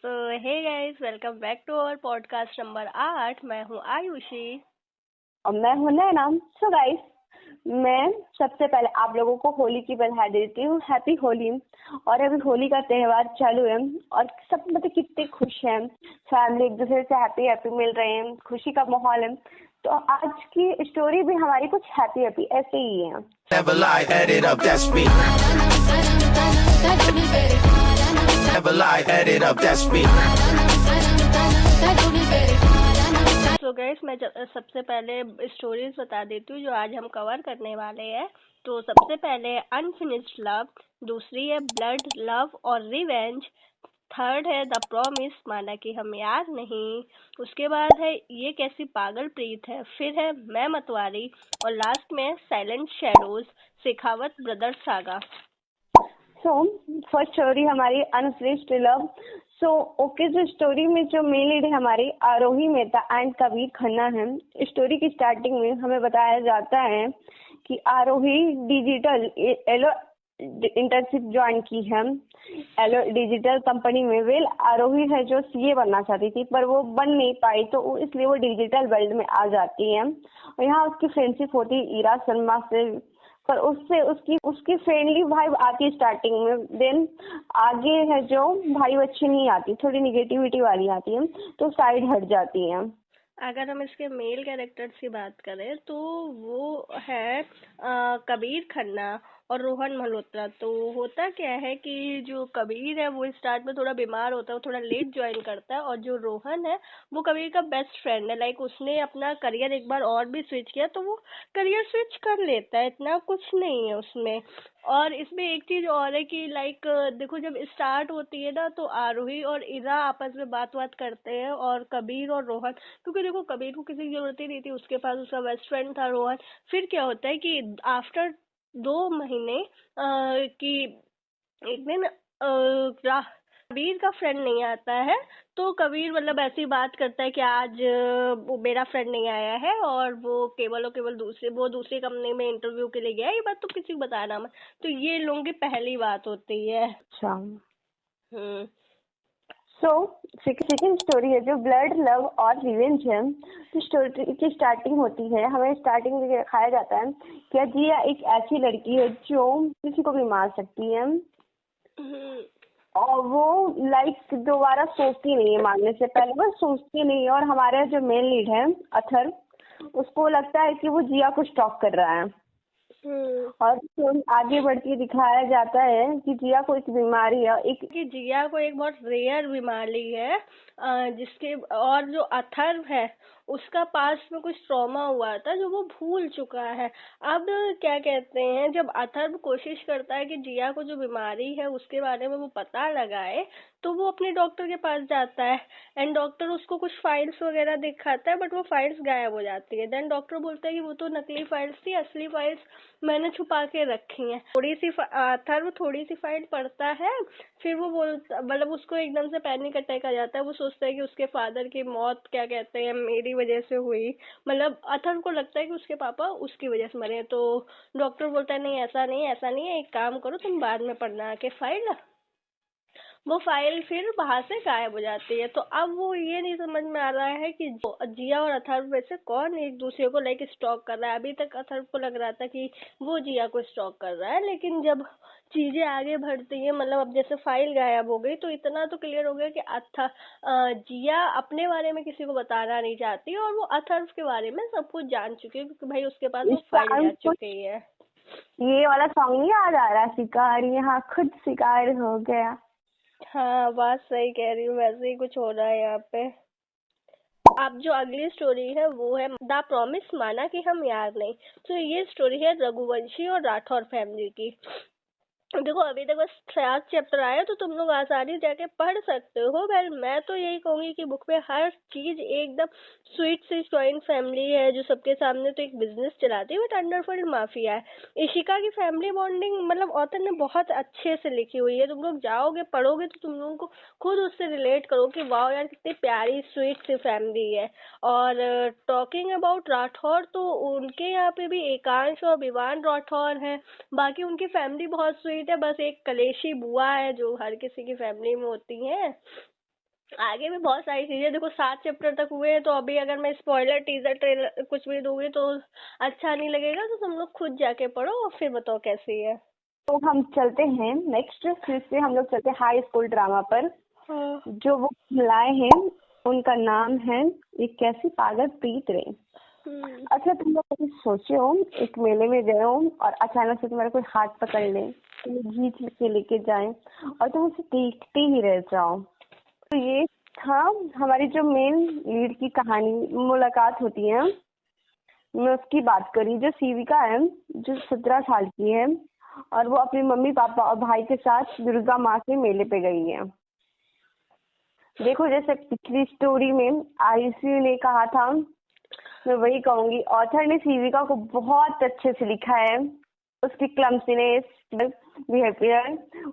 So hey guys, welcome back to our podcast number 8। मैं हूँ आयुषी और मैं हूं नैना। सो गाइस, मैं सबसे पहले आप लोगों को होली की बधाई देती हूँ। हैप्पी होली। और अभी होली का त्योहार चालू है और सब मतलब कितने खुश हैं, फैमिली एक दूसरे से हैप्पी हैप्पी मिल रहे हैं, खुशी का माहौल है। तो आज की स्टोरी भी हमारी कुछ हैप्पी हैप्पी ऐसे ही है। Never lie, add it up, that's me. Never lie, add it up, that's me. So guys, मैं सबसे पहले स्टोरीज बता देती हूँ जो आज हम कवर करने वाले हैं। तो सबसे पहले अनफिनिश्ड लव, दूसरी है ब्लड लव और रिवेंज, थर्ड है द प्रॉमिस माना कि हम यार नहीं, उसके बाद है ये कैसी पागल प्रीत है, फिर है मैं मतवारी और लास्ट में silent shadows Shekhawat brothers saga. So first story हमारी अनफिनिश्ड लव। सो ओके, जो स्टोरी में जो मेन लीड है हमारी आरोही मेहता एंड कबीर खन्ना है। स्टोरी की स्टार्टिंग में हमें बताया जाता है कि आरोही डिजिटल एलो इंटर्नशिप ज्वाइन की है एलो डिजिटल कंपनी में। वेल, आरोही है जो सीए बनना चाहती थी पर वो बन नहीं पाई, तो इसलिए वो डिजिटल वर्ल्ड में आ जाती है। और यहाँ उसकी फ्रेंडशिप होती है ईरा शर्मा से, पर उससे उसकी फ्रेंडली वाइब आती है स्टार्टिंग में। देन आगे है जो वाइब अच्छी नहीं आती, थोड़ी निगेटिविटी वाली आती है, तो साइड हट जाती है। अगर हम इसके मेल कैरेक्टर्स की बात करें तो वो है कबीर खन्ना और रोहन मल्होत्रा। तो होता क्या है कि जो कबीर है वो स्टार्ट में थोड़ा बीमार होता है, वो थोड़ा लेट ज्वाइन करता है, और जो रोहन है वो कबीर का बेस्ट फ्रेंड है। लाइक उसने अपना करियर एक बार और भी स्विच किया तो वो करियर स्विच कर लेता है, इतना कुछ नहीं है उसमें। और इसमें एक चीज और है कि लाइक देखो, जब स्टार्ट होती है ना तो आरोही और इरा आपस में बात करते हैं, और कबीर और रोहन, क्योंकि देखो कबीर को किसी की जरूरत ही नहीं थी, उसके पास उसका बेस्ट फ्रेंड था रोहन। फिर क्या होता है कि आफ्टर 2 महीने कि एक दिन कबीर का फ्रेंड नहीं आता है, तो कबीर मतलब ऐसी बात करता है कि आज वो मेरा फ्रेंड नहीं आया है और वो केवल और केवल दूसरी कंपनी में इंटरव्यू के लिए गया है, ये बात तो किसी को बताना मत। तो ये लोगों की पहली बात होती है। अच्छा। हम्म। सो सेकंड स्टोरी है जो ब्लड लव और रिवेंज है। तो स्टोरी की स्टार्टिंग होती है, हमें स्टार्टिंग में दिखाया जाता है कि जिया एक ऐसी लड़की है जो किसी को भी मार सकती है, और वो लाइक दोबारा सोचती नहीं है मारने से पहले, बस सोचती नहीं है। और हमारे जो मेन लीड है अथर, उसको लगता है कि वो जिया को स्टॉक कर रहा है। और स्टोरी आगे बढ़ती दिखाया जाता है कि जिया को एक बीमारी है, कि जिया को एक बहुत रेयर बीमारी है, जिसके और जो अथर्व है उसका पास्ट में कुछ ट्रॉमा हुआ था जो वो भूल चुका है। अब क्या कहते हैं, जब अथर्व कोशिश करता है कि जिया को जो बीमारी है उसके बारे में वो पता लगाए, तो वो अपने डॉक्टर के पास जाता है एंड डॉक्टर उसको कुछ फाइल्स वगैरह दिखाता है, बट वो फाइल्स गायब हो जाती है। देन डॉक्टर बोलता है कि वो तो नकली फाइल्स थी, असली फाइल्स मैंने छुपा के रखी हैं। अथर्व थोड़ी सी फाइल पढ़ता है, फिर वो बोलता, मतलब उसको एकदम से पैनिक अटैक आ जाता है। वो सोचता है कि उसके फादर की मौत क्या कहते हैं मेरी वजह से हुई, मतलब अथर्व को लगता है कि उसके पापा उसकी वजह से मरे। तो डॉक्टर बोलता है नहीं ऐसा नहीं है, ऐसा नहीं है, एक काम करो तुम बाद में पढ़ना आके फाइल। वो फाइल फिर वहां से गायब हो जाती है। तो अब वो ये नहीं समझ में आ रहा है कि जिया और अथर्व में से कौन एक दूसरे को लाइक स्टॉक कर रहा है। अभी तक अथर्व को लग रहा था कि वो जिया को स्टॉक कर रहा है, लेकिन जब चीजें आगे बढ़ती है, मतलब अब जैसे फाइल गायब हो गई तो इतना तो क्लियर हो गया कि जिया अपने बारे में किसी को बताना नहीं चाहती और वो अथर्व के बारे में सब कुछ जान चुकी है, क्योंकि भाई उसके पास वो फाइल जा चुकी है। ये वाला सॉन्ग नहीं याद आ रहा, शिकार यहाँ खुद शिकार हो गया। हाँ, बात सही कह रही हूँ, वैसे ही कुछ हो रहा है यहाँ पे। अब जो अगली स्टोरी है वो है द प्रॉमिस माना कि हम यार नहीं। तो ये स्टोरी है रघुवंशी और राठौर फैमिली की। देखो अभी तक बस 7 चैप्टर आया, तो तुम लोग आसानी जाके पढ़ सकते हो। वेल, मैं तो यही कहूंगी कि बुक में हर चीज एकदम स्वीट सी जॉइंट फैमिली है जो सबके सामने तो एक बिजनेस चलाती है बट अंडरवर्ल्ड माफिया है। इशिका की फैमिली बॉन्डिंग मतलब ऑथर ने बहुत अच्छे से लिखी हुई है। तुम लोग जाओगे पढ़ोगे तो तुम लोगों को खुद उससे रिलेट करो कि वाह यार कितनी प्यारी स्वीट सी फैमिली है। और टॉकिंग अबाउट राठौर, तो उनके यहाँ पे भी एकांश और विवान राठौर है। बाकी उनकी फैमिली बहुत स्वीट है, बस एक कलेशी बुआ है जो हर किसी की फैमिली में होती है। आगे भी बहुत सारी चीजें, देखो 7 चैप्टर तक हुए हैं, तो अभी अगर मैं स्पॉइलर टीजर ट्रेलर कुछ भी दूंगी तो अच्छा नहीं लगेगा, तो तुम लोग खुद जाके पढ़ो और फिर बताओ कैसी है। तो हम चलते हैं नेक्स्ट, फिर से हम लोग चलते हैं हाई स्कूल ड्रामा पर। हाँ। जो वो लाए हैं उनका नाम है ये कैसी पागल प्रीत रे। अच्छा, तुम लोग कभी सोचे हो एक मेले में गए हो और अचानक से तुम्हारा कोई हाथ पकड़ ले, तुम्हें खींच के लेके जाए और तुम उसे देखते ही रह जाओ। तो ये था हमारी जो मेन लीड की कहानी, मुलाकात होती है। मैं उसकी बात करी, जो सीविका है, जो 17 साल की है और वो अपने मम्मी पापा और भाई के साथ दुर्गा माँ के मेले पे गई है। देखो, जैसे पिछली स्टोरी में आयुषी ने कहा था, मैं वही कहूंगी, ऑथर ने सीविका को बहुत अच्छे से लिखा है। उसकी क्लम्सीनेस, बिहेवियर,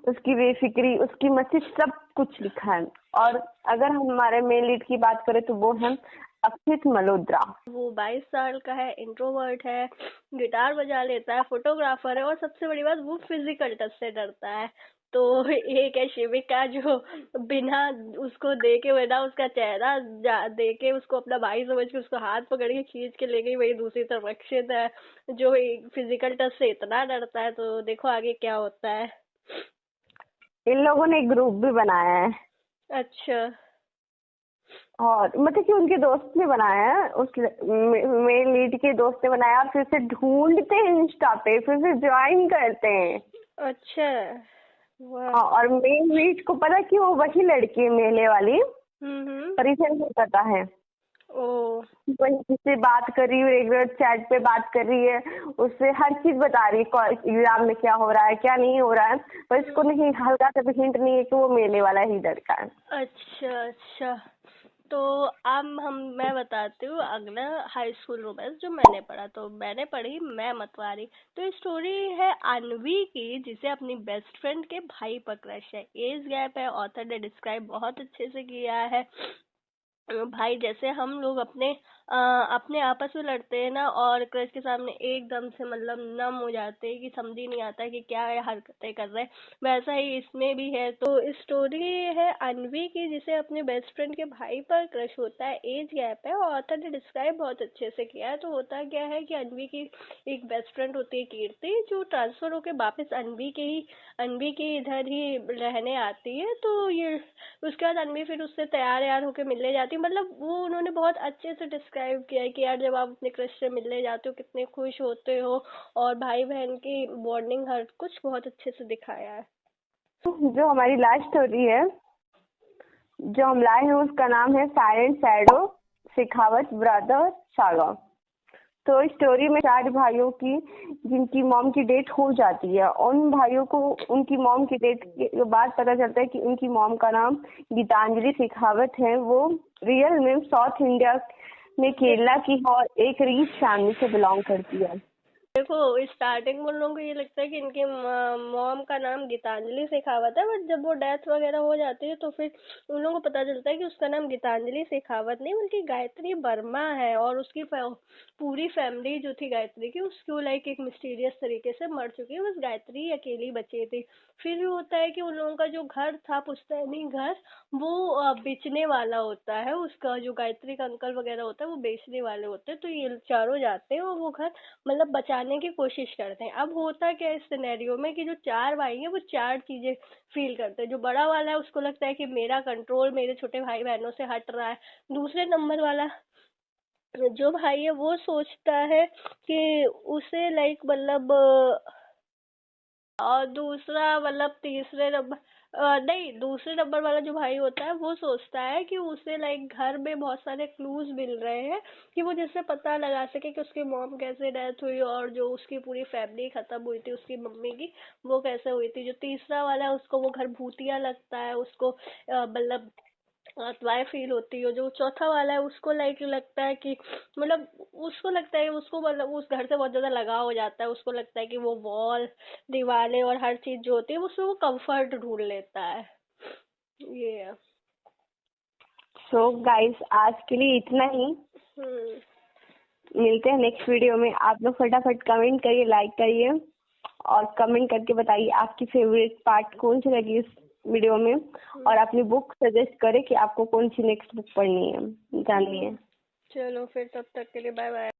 उसकी बेफिक्री, उसकी मस्ती, सब कुछ लिखा है। और अगर हम हमारे मेन लीड की बात करें तो वो है अक्षित मल्होत्रा। वो 22 साल का है, इंट्रोवर्ट है, गिटार बजा लेता है, फोटोग्राफर है और सबसे बड़ी बात वो फिजिकल टच से डरता है। तो एक है शिविका जो बिना उसको देखे, बिना उसका चेहरा देखे उसको अपना भाई समझ के उसको हाथ पकड़ के खींच के ले गई। वही दूसरी तरफ अक्षित है जो फिजिकल टच से इतना डरता है। तो देखो आगे क्या होता है। इन लोगों ने एक ग्रुप भी बनाया है। अच्छा। और मतलब कि उनके दोस्त ने बनाया है, उस मेन लीड के दोस्त ने बनाया, फिर से ढूंढते हैं इंस्टा पे, फिर से ज्वाइन करते हैं। अच्छा। हाँ, और मेन लीड को पता कि वो वही लड़की है मेले वाली, परिचय नहीं पता है। वही जिससे बात कर रही है, रेगुलर चैट पे बात कर रही है, उससे हर चीज बता रही है, एग्जाम में क्या हो रहा है क्या नहीं हो रहा है, पर इसको नहीं, हल्का सा भी हिंट नहीं है कि वो मेले वाला ही लड़का है। अच्छा अच्छा। तो अब मैं बताती हूँ अगला हाई स्कूल रोमांस जो मैंने पढ़ा। तो मैंने पढ़ी मैं मतवारी। तो स्टोरी है अनवी की, जिसे अपनी बेस्ट फ्रेंड के भाई पर क्रश है। एज गैप है, ऑथर ने डिस्क्राइब बहुत अच्छे से किया है। भाई जैसे हम लोग अपने आपस में लड़ते हैं ना, और क्रश के सामने एकदम से मतलब नम हो जाते हैं कि समझ ही नहीं आता कि क्या हरकतें कर रहे हैं, वैसा ही इसमें भी है। तो स्टोरी है अनवी की, जिसे अपने बेस्ट फ्रेंड के भाई पर क्रश होता है। एज गैप है और ऑथर ने डिस्क्राइब बहुत अच्छे से किया है। तो होता क्या है कि अनवी की एक बेस्ट फ्रेंड होती है कीर्ति, जो ट्रांसफर होकर वापस अनवी के इधर ही रहने आती है। तो ये उसके बाद अनवी फिर उससे तैयार होकर मिलने जाती है। मतलब वो उन्होंने बहुत अच्छे से डिस्क्राइब किया है कि यार जब आप अपने क्रश से मिलने जाते हो कितने खुश होते हो, और भाई बहन की बॉन्डिंग हर कुछ बहुत अच्छे से दिखाया है। जो हमारी लास्ट स्टोरी है जो हम लाए हैं उसका नाम है silent shadow, Shekhawat brother saga. तो स्टोरी में 4 भाइयों की जिनकी मॉम की डेथ हो जाती है, उन भाइयों को उनकी मॉम की डेथ के बाद पता चलता है कि उनकी मॉम का नाम गीतांजलि शेखावत है। वो रियल में साउथ इंडिया में केरला की है और एक रिच फैमिली से बिलोंग करती है। देखो स्टार्टिंग में उन लोगों को ये लगता है कि इनके मॉम का नाम गीतांजलि शेखावत है, बट जब वो डेथ वगैरह हो जाती है तो फिर उन लोगों को पता चलता है कि उसका नाम गीतांजलि शेखावत नहीं बल्कि गायत्री वर्मा है। और उसकी पूरी फैमिली जो थी गायत्री की, उसको लाइक एक मिस्टीरियस तरीके से मर चुकी है, बस गायत्री अकेली बची थी। फिर भी होता है कि उन लोगों का जो घर था पुश्तैनी घर, वो बेचने वाला होता है। उसका जो गायत्री का अंकल वगैरह होता है वो बेचने वाले होते हैं। तो ये चारों जाते हैं और वो घर मतलब बचाने की कोशिश करते हैं। अब होता क्या है इस सिनेरियो में कि जो 4 भाई हैं वो 4 चीजें फील करते हैं। जो बड़ा वाला है उसको लगता है कि मेरा कंट्रोल मेरे छोटे भाई बहनों से हट रहा है। दूसरे नंबर वाला जो भाई है वो सोचता है कि उसे लाइक मतलब, और दूसरा मतलब तीसरे नंबर नहीं, दूसरे नंबर वाला जो भाई होता है वो सोचता है कि उसे लाइक घर में बहुत सारे क्लूज मिल रहे हैं कि वो जिससे पता लगा सके कि उसकी मॉम कैसे डेथ हुई और जो उसकी पूरी फैमिली खत्म हुई थी उसकी मम्मी की, वो कैसे हुई थी। जो तीसरा वाला है उसको वो घर भूतिया लगता है, उसको मतलब अथवाएं फील होती है। जो चौथा वाला है उसको लाइक लगता है कि मतलब उसको लगता है उसको मतलब उस घर से बहुत ज्यादा लगाव हो जाता है। उसको लगता है कि वो वॉल दीवारें और हर चीज जो होती है उसमें वो कंफर्ट ढूंढ लेता है। ये है। सो गाइस, आज के लिए इतना ही। मिलते हैं नेक्स्ट वीडियो में। आप लोग फटाफट कमेंट करिए, लाइक करिए और कमेंट करके बताइए आपकी फेवरेट पार्ट कौन सी लगी इस वीडियो में, और अपनी बुक सजेस्ट करें कि आपको कौन सी नेक्स्ट बुक पढ़नी है, जाननी है। चलो फिर तब तक के लिए बाय बाय।